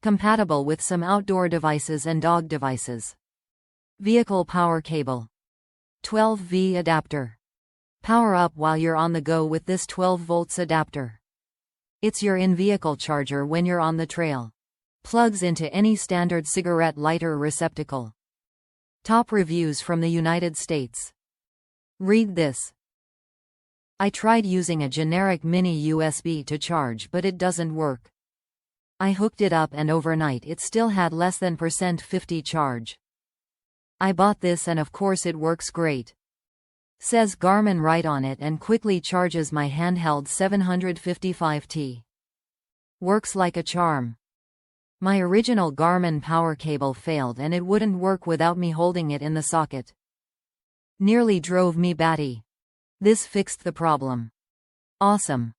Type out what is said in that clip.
Compatible with some outdoor devices and dog devices. Vehicle power cable. 12V adapter. Power up while you're on the go with this 12 volts adapter. It's your in-vehicle charger when you're on the trail. Plugs into any standard cigarette lighter receptacle. Top reviews from the United States. Read this. I tried using a generic mini USB to charge, but it doesn't work. I hooked it up and overnight it still had less than %50 charge. I bought this and of course it works great. Says Garmin right on it and quickly charges my handheld 755T. Works like a charm. My original Garmin power cable failed and it wouldn't work without me holding it in the socket. Nearly drove me batty. This fixed the problem. Awesome.